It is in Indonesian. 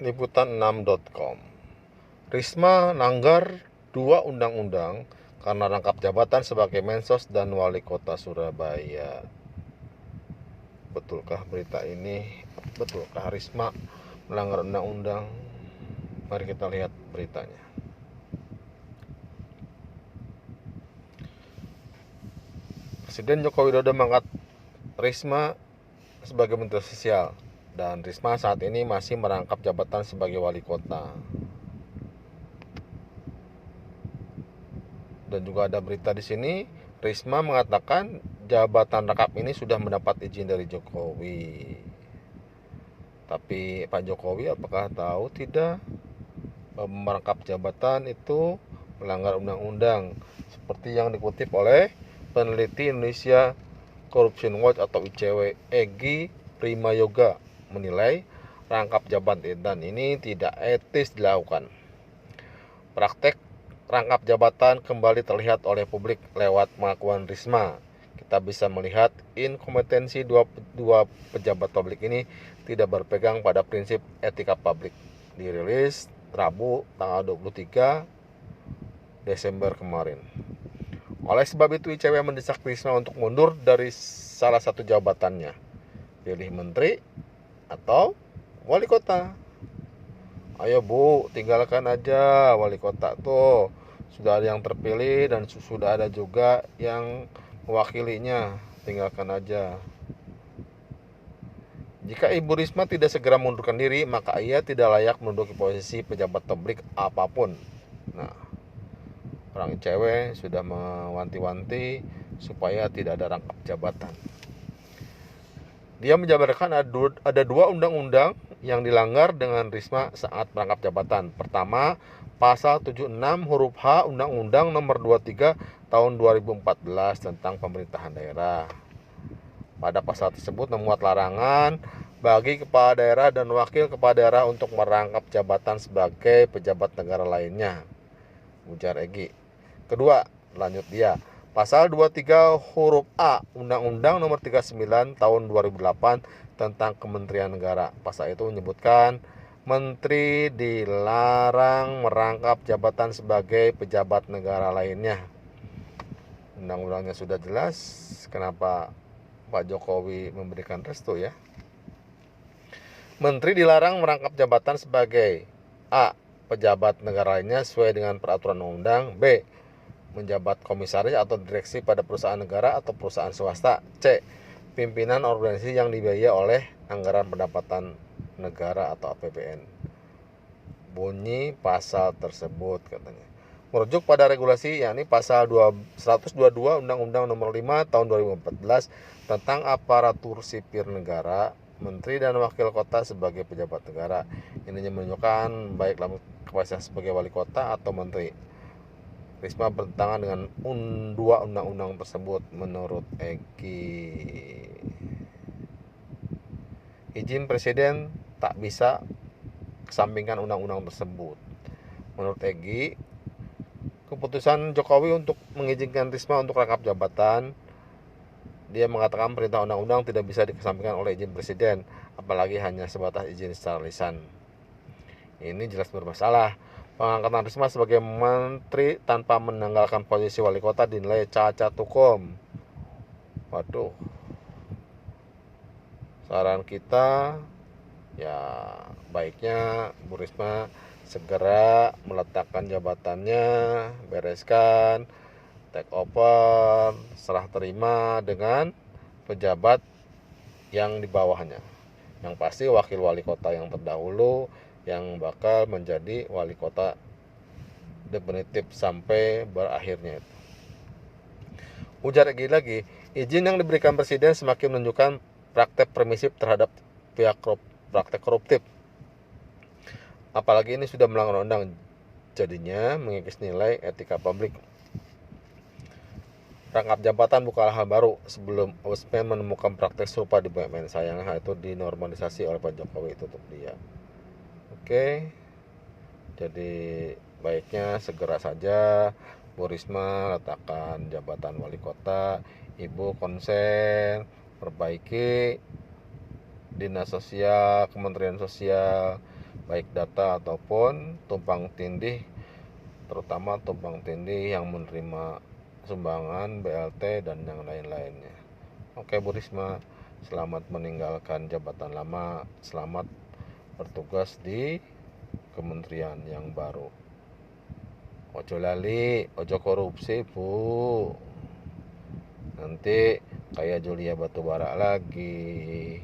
Liputan6.com. Risma langgar 2 undang-undang karena rangkap jabatan sebagai Mensos dan Wali Kota Surabaya. Betulkah berita ini? Betulkah Risma melanggar undang-undang? Mari kita lihat beritanya. Presiden Joko Widodo mengangkat Risma sebagai Menteri Sosial, dan Risma saat ini masih merangkap jabatan sebagai Wali Kota. Dan juga ada berita di sini, Risma mengatakan jabatan rangkap ini sudah mendapat izin dari Jokowi. Tapi Pak Jokowi apakah tahu tidak merangkap jabatan itu melanggar undang-undang, seperti yang dikutip oleh peneliti Indonesia Corruption Watch atau ICW, Egy Primayoga, menilai rangkap jabatan ini tidak etis dilakukan. Praktek rangkap jabatan kembali terlihat oleh publik lewat pengakuan Risma. Kita bisa melihat inkompetensi dua pejabat publik ini tidak berpegang pada prinsip etika publik. Dirilis Rabu tanggal 23 Desember kemarin. Oleh sebab itu ICW mendesak Risma untuk mundur dari salah satu jabatannya, pilih menteri atau wali kota. Ayo Bu, tinggalkan aja wali kota tuh. Sudah ada yang terpilih dan sudah ada juga yang mewakilinya. Tinggalkan aja. Jika Ibu Risma tidak segera mundurkan diri, maka ia tidak layak menduduki posisi pejabat publik apapun. Nah, orang ICW sudah mewanti-wanti supaya tidak ada rangkap jabatan. Dia menjabarkan ada 2 undang-undang yang dilanggar dengan Risma saat merangkap jabatan. Pertama, pasal 76 huruf H Undang-Undang Nomor 23 tahun 2014 tentang pemerintahan daerah. Pada pasal tersebut memuat larangan bagi kepala daerah dan wakil kepala daerah untuk merangkap jabatan sebagai pejabat negara lainnya, ujar Egy. Kedua, lanjut dia, pasal 23 huruf A Undang-Undang Nomor 39 tahun 2008 tentang Kementerian Negara. Pasal itu menyebutkan menteri dilarang merangkap jabatan sebagai pejabat negara lainnya. Undang-undangnya sudah jelas, kenapa Pak Jokowi memberikan restu ya? Menteri dilarang merangkap jabatan sebagai A. pejabat negara lainnya sesuai dengan peraturan undang. B. menjabat komisaris atau direksi pada perusahaan negara atau perusahaan swasta. C. pimpinan organisasi yang dibiayai oleh anggaran pendapatan negara atau APBN. Bunyi pasal tersebut katanya merujuk pada regulasi yakni pasal 122 Undang-Undang Nomor 5 tahun 2014 tentang aparatur sipil negara, menteri dan wakil kota sebagai pejabat negara. Ini menunjukkan baik dalam kapasitas sebagai wali kota atau menteri. Risma bertentangan dengan 2 undang-undang tersebut menurut Egy. Izin presiden tak bisa kesampingkan undang-undang tersebut. Menurut Egy, keputusan Jokowi untuk mengizinkan Risma untuk rangkap jabatan, dia mengatakan perintah undang-undang tidak bisa dikesampingkan oleh izin presiden, apalagi hanya sebatas izin secara lisan. Ini jelas bermasalah. Pengangkatan Risma sebagai menteri tanpa menanggalkan posisi wali kota dinilai cacat hukum. Waduh. Saran kita, ya baiknya Bu Risma segera meletakkan jabatannya, bereskan, take over, serah terima dengan pejabat yang di bawahnya. Yang pasti wakil wali kota yang terdahulu yang bakal menjadi wali kota definitif sampai berakhirnya itu. Ujar lagi, izin yang diberikan presiden semakin menunjukkan praktek permisif terhadap pihak praktek koruptif. Apalagi ini sudah melanggar undang, jadinya mengikis nilai etika publik. Rangkap jabatan bukanlah hal baru. Sebelum Ombudsman menemukan praktek serupa di BUMN, sayangnya hal itu dinormalisasi oleh Pak Jokowi, tutup dia. Oke, jadi baiknya segera saja Bu Risma letakkan jabatan wali kota. Ibu konsen perbaiki dinas sosial, kementerian sosial, baik data ataupun tumpang tindih, terutama tumpang tindih yang menerima sumbangan BLT dan yang lain-lainnya. Oke Bu Risma, selamat meninggalkan jabatan lama, selamat bertugas di kementerian yang baru. Ojo lali, ojo korupsi Bu, nanti kayak Julia Batubara lagi.